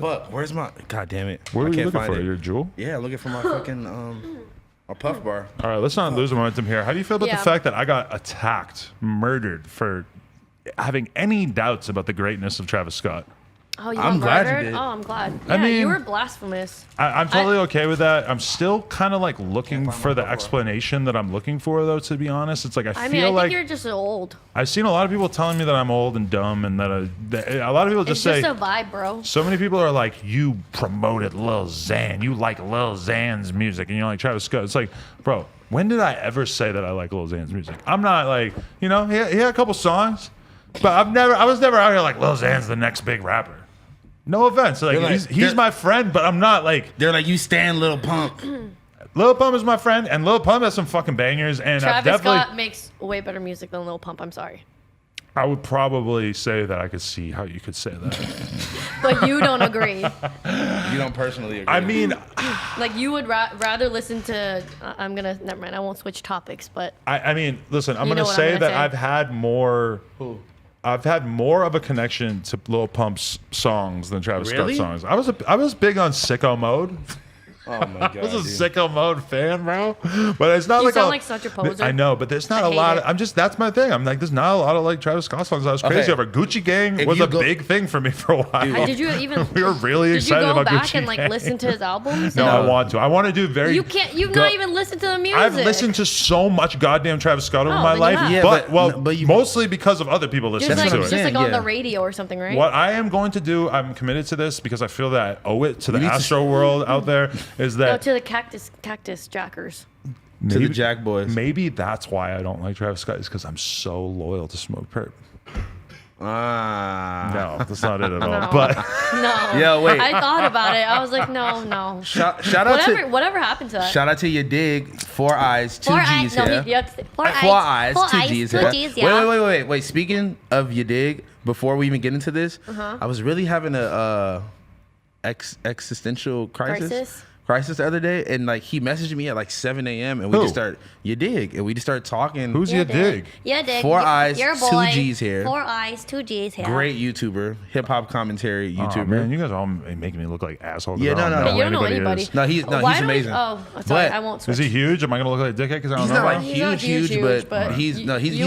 Fuck, where's my? God damn it! What I are you can't looking find for? it. Your jewel? Yeah, looking for my fucking my puff bar. All right, let's not lose momentum here. How do you feel about the fact that I got attacked, murdered for having any doubts about the greatness of Travis Scott? Oh, I'm glad you did. Oh, I'm glad. I Yeah, mean, you were blasphemous. I'm totally okay with that. I'm still kind of like looking for the explanation that I'm looking for, though, to be honest. It's like I mean, feel I think you're just old. I've seen a lot of people telling me that I'm old and dumb, and that a lot of people just say. It's just a vibe, bro. So many people are like, you promoted Lil Xan. You like Lil Xan's music, and you like Travis Scott. It's like, bro, when did I ever say that I like Lil Xan's music? I'm not like, he had a couple songs, but I was never out here like Lil Xan's the next big rapper. No offense, like he's my friend, but I'm not like. They're like, you stand Lil Pump. Lil Pump is my friend, and Lil Pump has some fucking bangers. And Travis Scott makes way better music than Lil Pump. I'm sorry. I would probably say that I could see how you could say that. But you don't agree. You don't personally agree. I mean, like you would rather listen to. Never mind. I won't switch topics, but. I mean, listen. I'm gonna say that I've had more. I've had more of a connection to Lil Pump's songs than Travis Scott songs. I was big on Sicko Mode. Oh my god! I was a Sicko Mode fan, bro. But it's not you like sound like such a poser. I know, but there's not a lot. That's my thing. I'm like, there's not a lot of like Travis Scott songs. I was crazy over Gucci Gang. Was a big thing for me for a while. Did you even? We were really excited about Gucci Gang. Did you go back and like listen to his albums? No, I want to. I want to do very. You can't. You've not even listened to the music. I've listened to so much goddamn Travis Scott over my life, but mostly because of other people listening to it. Just like on the radio or something, right? What I am going to do, I'm committed to this because I feel that I owe it to the Astro world out there. Is that to the Cactus Jackers. To the Jack Boys. Maybe that's why I don't like Travis Scott, is because I'm so loyal to Smokepurpp. No, that's not it at all. No. But no. Yeah, wait. I thought about it. I was like, no. Shout out whatever happened to that? Shout out to your dig. 4 eyes, 2 G's here. 4 eyes, 2 G's here. 2 G's, yeah. Wait. Speaking of your dig, before we even get into this, I was really having a existential crisis the other day, and like he messaged me at like 7 a.m. and we just started talking. Who's your dig? Yeah, dig. 4 eyes, your 2 G's here. 4 eyes, 2 G's here. Great YouTuber, hip hop commentary YouTuber. Oh, man, you guys are all making me look like assholes. Yeah, no. You don't know anybody. No, he's amazing. Sorry, I won't switch. Is he huge? Am I gonna look like a dickhead because I don't know? He's not like huge, but he's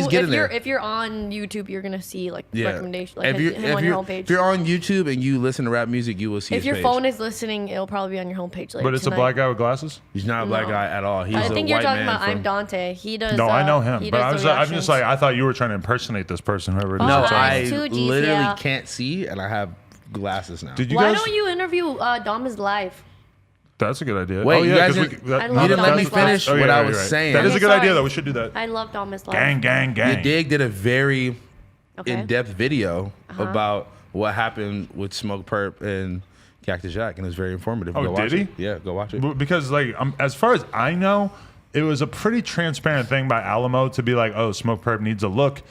getting there. If you're on YouTube, you're gonna see like recommendations, like him on your homepage. If you're on YouTube and you listen to rap music, you will see. If your phone is listening, it'll probably be on your homepage later. But it's a black guy with glasses. He's not a black guy at all. He's I think you're talking about I'm from... Dante. He does. No, I know him. But I'm just like, I thought you were trying to impersonate this person. Whoever. No, I literally can't see, and I have glasses now. Why don't you interview Dom is live? That's a good idea. Wait, you didn't let me finish what I was saying. That is a good idea, though. We should do that. I love Dom is live. Gang. Your dig did a very in-depth video about what happened with Smokepurpp and Cactus Jack, and it was very informative. Oh, did he? Yeah, go watch it. Because like, as far as I know, it was a pretty transparent thing by Alamo to be like, oh, Smokepurpp needs a look.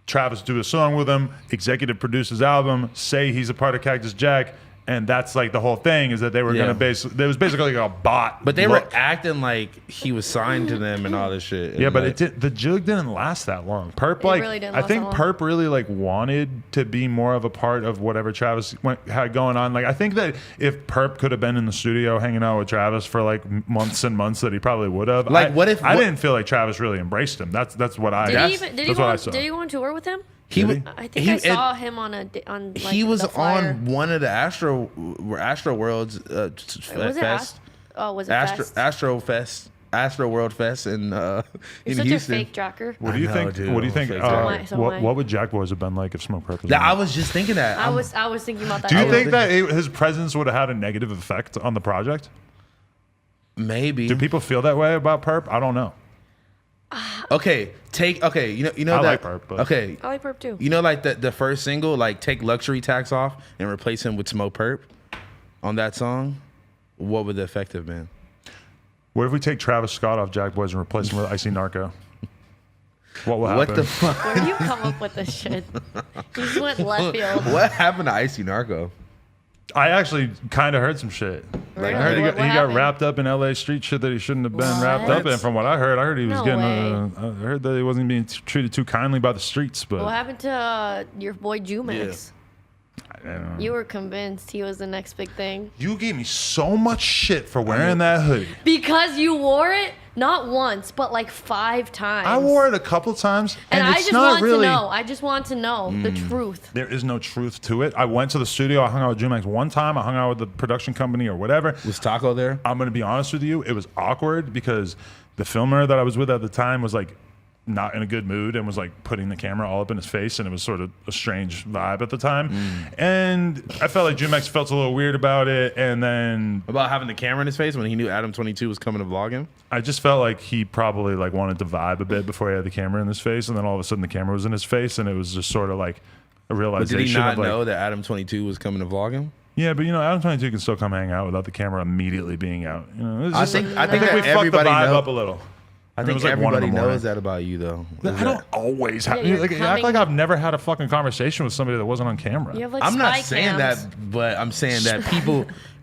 Travis do a song with him, executive produce his album, say he's a part of Cactus Jack, and that's like the whole thing is that they were gonna there was basically like a bot. But they were acting like he was signed to them and all this shit. Yeah, but the jug didn't last that long. Purpp I think Purpp really like wanted to be more of a part of whatever Travis had going on. Like I think that if Purpp could have been in the studio hanging out with Travis for like months and months, that he probably would have. Like I didn't feel like Travis really embraced him. That's what I. Did he go on tour with him? I think I saw him on like, he was on one of the Astro Worlds fest. Was it Astro World Fest in You're Houston. Such a fake Jacker. What do you think? What do you think? What would Jack Boys have been like if Smokepurpp was? I was just thinking that. I was thinking about that. Do you think that his presence would have had a negative effect on the project? Maybe. Do people feel that way about Purpp? I don't know. Okay, you know I that. like Purpp, but I like Purpp too. You know, like the first single, like take luxury tax off and replace him with Smokepurpp on that song. What would the effect have been? What if we take Travis Scott off Jack Boys and replace him with Icy Narco? What will happen? What the fuck? Where do you come up with this shit? You just went left field. What happened to Icy Narco? I actually kind of heard some shit. Really? I heard he got wrapped up in LA street shit that he shouldn't have been wrapped up in. From what I heard he was I heard that he wasn't being treated too kindly by the streets. But what happened to your boy Jumax? You were convinced he was the next big thing. You gave me so much shit for wearing that hoodie. Because you wore it not once, but like 5 times. I wore it a couple times, and I it's just not want really. to know. I just want to know the truth. There is no truth to it. I went to the studio. I hung out with Jumax one time. I hung out with the production company or whatever. Was Taco there? I'm gonna be honest with you. It was awkward because the filmer that I was with at the time was like not in a good mood and was like putting the camera all up in his face, and it was sort of a strange vibe at the time. And I felt like Jumax felt a little weird about it, and then About having the camera in his face when he knew Adam 22 was coming to vlog him? I just felt like he probably like wanted to vibe a bit before he had the camera in his face, and then all of a sudden the camera was in his face, and it was just sort of like a But realization did he not of like, know that Adam 22 was coming to vlog him? yeah, but you know, Adam 22 can still come hang out without the camera immediately being out. You know, it's I just think like, that we fucked the everybody vibe know- up a little. I It think was like 1 in the everybody morning. knows that about you, though. I don't always have. you're Like, act coming- like I've never had a fucking conversation with somebody that wasn't on camera. You have like I'm not spy saying cams. that, but I'm saying that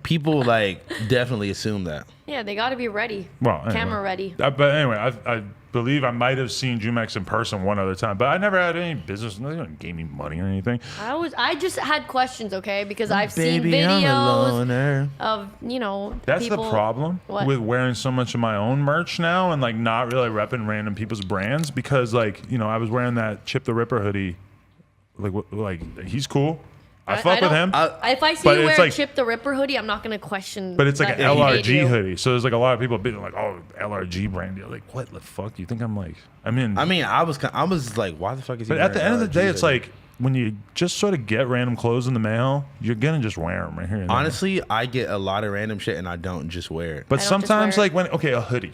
people like definitely assume that. Yeah, they got to be ready. Well, anyway. Camera ready. But anyway, I believe I might have seen Jumax in person one other time, but I never had any business. They didn't give me money or anything. I just had questions, okay? Because I've Baby, seen I'm a videos loner. of, you know, That's people, the problem What? with wearing so much of my own merch now and like not really repping random people's brands, because like, you know, I was wearing that Chip the Ripper hoodie. Like he's cool. I fuck with him. If I see but you it's wear a like- Chip the Ripper hoodie, I'm not gonna question. But it's like that an he paid LRG you. hoodie. So there's like a lot of people being like, oh, LRG brand. You're like, what the fuck? You think I'm like, I mean, I was like, why the fuck is he? but at the wearing end of the LRG day, it's hoodie? like when you just sort of get random clothes in the mail, you're gonna just wear them right here. And there. honestly, I get a lot of random shit and I don't just wear it. But I don't just sometimes, wear like when a hoodie.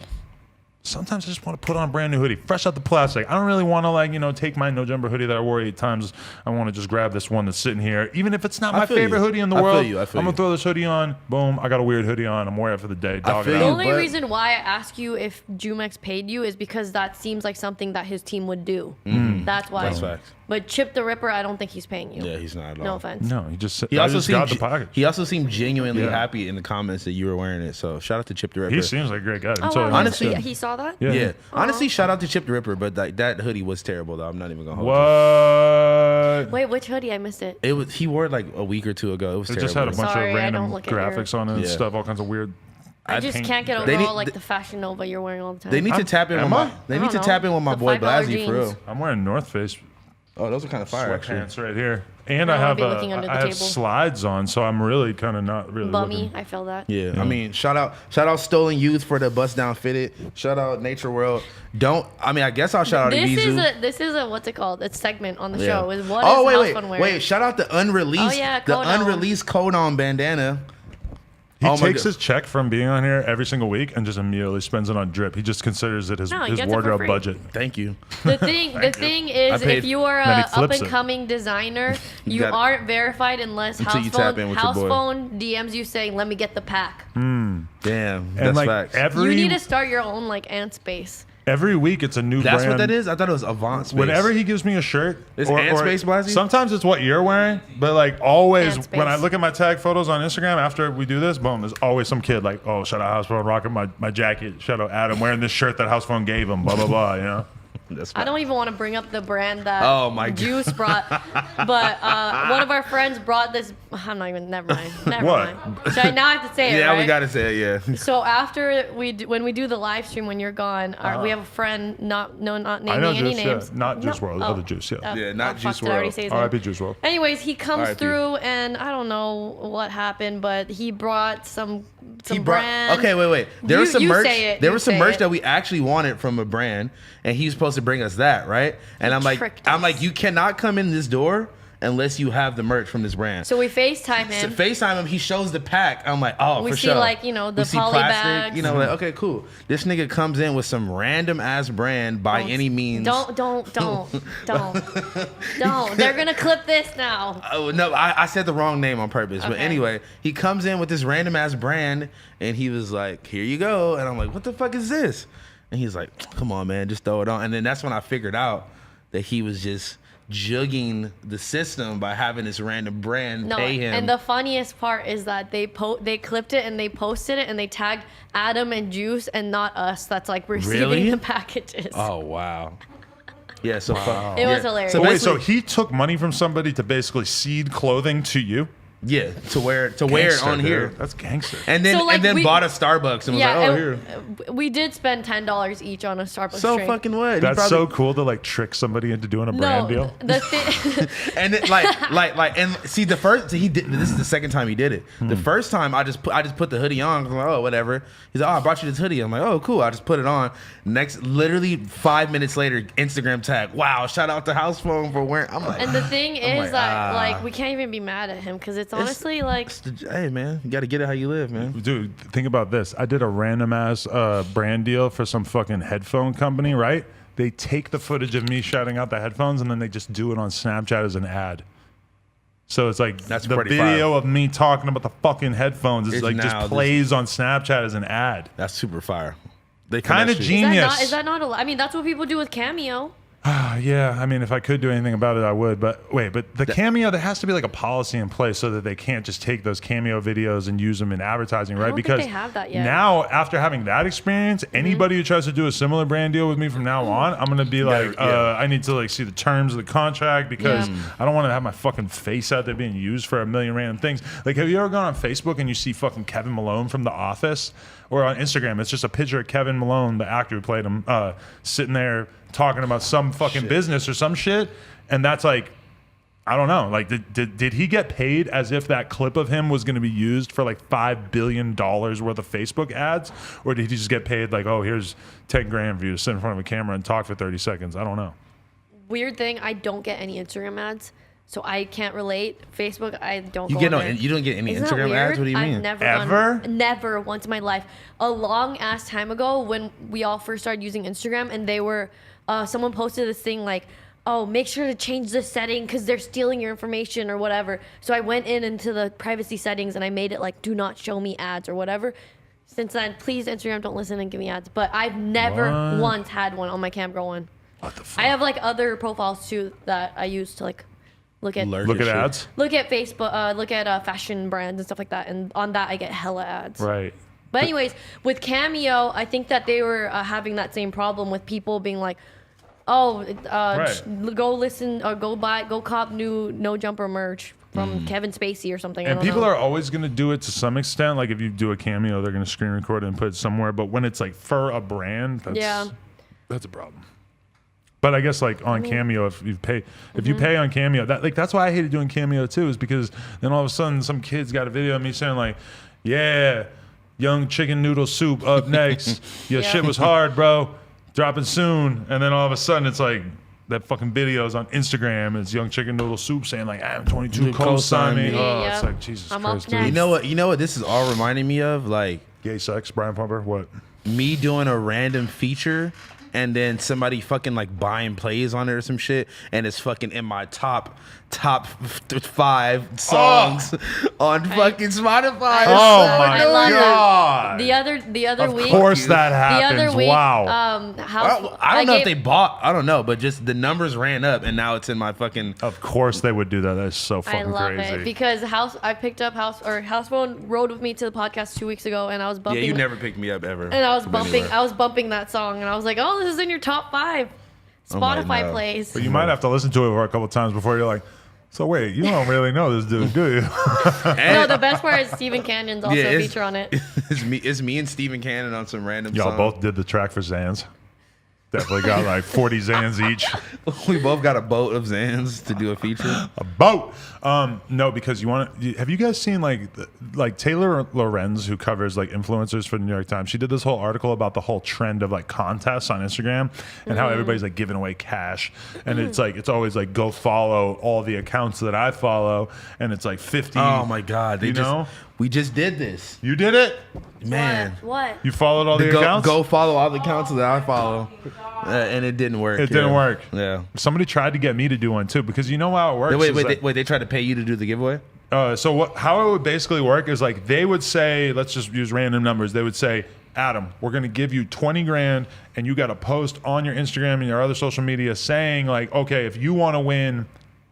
Sometimes I just want to put on a brand new hoodie, fresh out the plastic. I don't really want to like, you know, take my No Jumper hoodie that I wore 8 times. I want to just grab this one that's sitting here, even if it's not I my feel favorite you. hoodie in the I feel world. you. I feel I'm gonna you. throw this hoodie on. Boom! I got a weird hoodie on. I'm wearing it for the day. Dog feel it The you. out. only But- reason why I ask you if Jumex paid you is because that seems like something that his team would do. That's why. That's facts. But Chip the Ripper, I don't think he's paying you. Yeah, he's not at all. No offense. No, he just. He I also just got the seemed package. he also seemed genuinely Yeah. happy in the comments that you were wearing it. So shout out to Chip the Ripper. He seems like a great guy. Oh, So- wow, honestly- he saw that. Yeah. Yeah. Honestly, shout out to Chip the Ripper, but like that hoodie was terrible though. I'm not even gonna hold What? Wait, which hoodie? I missed it. you. It was he wore it like a week or 2 ago. It was It terrible. just had a bunch Sorry, of I random don't look at your- graphics on it and Yeah. stuff, all kinds of weird. I just paint can't get graphics. over They need- all like they- the Fashion Nova you're wearing all the time. They need to tap in with Am my I? they I need to don't tap know. in with my The boy $5 Blasey for real. jeans. I'm wearing North Face Oh, those are kind of fire actually. sweatpants right here, and I I wanna have be looking under the I have table. slides on, so I'm really kind of not really Bummy, looking. I feel that. Yeah, I mean, shout out Stolen Youth for the bust down fitted. Shout out Nature World. I guess I'll shout out This is a what's it called? It's segment on the Yeah. show. Is what Oh is wait, house fun wearing? wait! Shout out the unreleased, Oh, yeah, the Code On. unreleased Code On bandana. He Oh my takes God. his check from being on here every single week and just immediately spends it on drip. He just considers it his No, he gets it for wardrobe free. budget. Thank you. The thing is, I paid- if you are Then he a up flips and it. coming designer, you gotta- aren't verified unless Until you tap in with your House boy. Phone DMs you saying, "Let me get the pack." Damn, And that's like facts. You need to start your own like ant space. every week, it's a new That's brand. what that is. I thought it was Avant Space. Whenever he gives me a shirt, Is Ant Space Blasey? sometimes it's what you're wearing, but like always, Ant when I Space. look at my tag photos on Instagram after we do this, boom, there's always some kid like, oh, shout out House Phone rocking my jacket, shout out Adam wearing this shirt that House Phone gave him, blah blah blah, you know. That's I don't even want to bring up the brand that Oh, my God. Juice brought, but one of our friends brought this. I'm not even. Never mind. Never What? mind. So I now have to say it. Yeah, right? we gotta say it. Yeah. So after when we do the live stream when you're gone, we have a friend not I naming know any Juice, names. yeah. Not Juice No. WRLD, Oh. other Juice, yeah. Yeah, not fuck, Juice did I already WRLD. say his name? R.I.P. Juice WRLD. Anyways, he comes R.I.P. through and I don't know what happened, but he brought some He brought. brand. Okay, wait. There was some you merch. say it, There you was some say merch it. that we actually wanted from a brand, and he was supposed to bring us that, right? And He I'm like, tricked us. you cannot come in this door unless you have the merch from this brand. So we FaceTime So him. FaceTime him. He shows the pack. I'm like, oh, We for see, sure. like, you know, the We see poly plastic. bags. You know, like, okay, cool. This nigga comes in with some random ass brand by any means. Don't. They're gonna clip this now. Oh no, I said the wrong name on purpose. But Okay. anyway, he comes in with this random ass brand, and he was like, "Here you go," and I'm like, "What the fuck is this?" And he's like, "Come on, man, just throw it on." And then that's when I figured out that he was just jugging the system by having this random brand No, pay him. and the funniest part is that they clipped it and they posted it and they tagged Adam and Juice and not us. That's like receiving Really? the packages. Oh wow. Yeah, so It was hilarious. So wait, so he took money from somebody to basically seed clothing to you? Yeah, to wear it on dude. here. That's gangster. And then bought a Starbucks and was like, oh, here. We did spend $10 each on a Starbucks So drink. fucking what? That's so cool to like trick somebody into doing a brand deal. And it, and see the first he did this is the second time he did it. The first time I just put the hoodie on. I'm like, oh, whatever. He's like, oh, I brought you this hoodie. I'm like, oh, cool. I just put it on. Literally 5 minutes later, Instagram tag. Wow, shout out to House Phone for wearing. I'm like, and the thing is that we can't even be mad at him because it's honestly hey man, you got to get it how you live, man. Dude, think about this. I did a random ass brand deal for some fucking headphone company, right? They take the footage of me shouting out the headphones and then they just do it on Snapchat as an ad. So it's like that's the video of me talking about the fucking headphones is like just plays on Snapchat as an ad. That's super fire. They kind of genius. Is that not I mean, that's what people do with Cameo. Yeah, I mean, if I could do anything about it, I would. But wait, the Cameo, there has to be like a policy in place so that they can't just take those Cameo videos and use them in advertising, right? I don't because think they have that yet. Now, after having that experience, anybody who tries to do a similar brand deal with me from now on, I'm gonna be like, I need to like see the terms of the contract because I don't want to have my fucking face out there being used for a million random things. Like, have you ever gone on Facebook and you see fucking Kevin Malone from The Office? Or on Instagram, it's just a picture of Kevin Malone, the actor who played him, sitting there talking about some fucking business or some shit. And that's like, I don't know. Like, did he get paid as if that clip of him was going to be used for like $5 billion worth of Facebook ads? Or did he just get paid like, oh, here's 10 grand for you to sit in front of a camera and talk for 30 seconds? I don't know. Weird thing, I don't get any Instagram ads. So I can't relate. Facebook, I don't. You don't get any Instagram ads. What do you mean? I've never once in my life. A long ass time ago, when we all first started using Instagram, and they were, someone posted this thing like, "Oh, make sure to change this setting because they're stealing your information or whatever." So I went into the privacy settings and I made it like, "Do not show me ads" or whatever. Since then, please Instagram, don't listen and give me ads. But I've never once had one on my Camgirl one. What the fuck? I have like other profiles too that I use to like. Look at ads. Look at Facebook. Look at fashion brands and stuff like that. And on that, I get hella ads. Right. But anyways, with Cameo, I think that they were having that same problem with people being like, "Oh, go cop new No Jumper merch from Kevin Spacey or something." And people are always going to do it to some extent. Like if you do a Cameo, they're going to screen record it and put it somewhere. But when it's like for a brand, that's a problem. But I guess like on Cameo, if you pay on Cameo, that's why I hated doing Cameo too, is because then all of a sudden some kid's got a video of me saying like, "Yeah, young chicken noodle soup up next. Your shit was hard, bro. Dropping soon." And then all of a sudden it's like that fucking video's on Instagram and it's young chicken noodle soup saying like, "I'm 22, co-sign me." Oh, it's like Jesus Christ. Up next. You know what this is all reminding me of? Like gay sex, Brian Pumper. What? Me doing a random feature. And then somebody fucking like buying plays on it or some shit, and it's fucking in my top 5 songs on fucking Spotify. Oh my god! The other week, of course that happens. The other week, wow. I don't know if they bought. I don't know, but just the numbers ran up, and now it's in my fucking. Of course they would do that. That's so fucking crazy. I love it because I picked up House Phone rode with me to the podcast 2 weeks ago, and I was bumping. Yeah, you never picked me up ever. And I was bumping. I was bumping that song, and I was like, "Oh, this is in your top 5 Spotify plays." But you might have to listen to it for a couple times before you're like, "So wait, you don't really know this dude, do you?" No, the best part is Stephen Cannon's also a feature on it. It's me and Stephen Cannon on some random Y'all song. both did the track for Zans. Definitely got like 40 Zans each. We both got a boat of Zans to do a feature. A boat. No, because have you guys seen like Taylor Lorenz, who covers like influencers for the New York Times? She did this whole article about the whole trend of like contests on Instagram and how everybody's like giving away cash. And it's always like, go follow all the accounts that I follow. And it's like 50. Oh my God. We just did this. You did it? Man. What? You followed all the accounts? Go follow all the accounts that I follow. And it didn't work. It didn't work. Yeah. Somebody tried to get me to do one too, because you know how it works. Wait, they tried to pay you to do the giveaway? How it would basically work is like they would say, let's just use random numbers. They would say, "Adam, we're going to give you 20 grand and you got to post on your Instagram and your other social media saying like, okay, if you want to win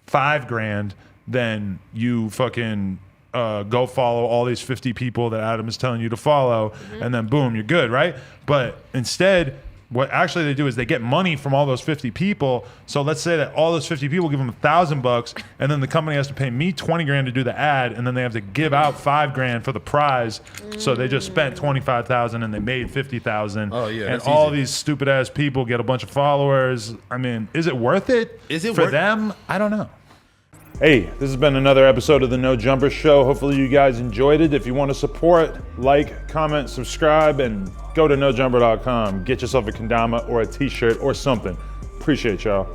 5 grand, then you fucking go follow all these 50 people that Adam is telling you to follow, and then boom, you're good, right?" But instead, what actually they do is they get money from all those 50 people. So let's say that all those 50 people give them $1,000, and then the company has to pay me 20 grand to do the ad, and then they have to give out 5 grand for the prize. So they just spent 25,000 and they made 50,000. Oh yeah, and that's all easy. these stupid ass people get a bunch of followers. I mean, is it worth it? Is it for worth- them? I don't know. Hey, this has been another episode of the No Jumper Show. Hopefully you guys enjoyed it. If you want to support, like, comment, subscribe, and go to nojumper.com. Get yourself a kendama or a t-shirt or something. Appreciate y'all.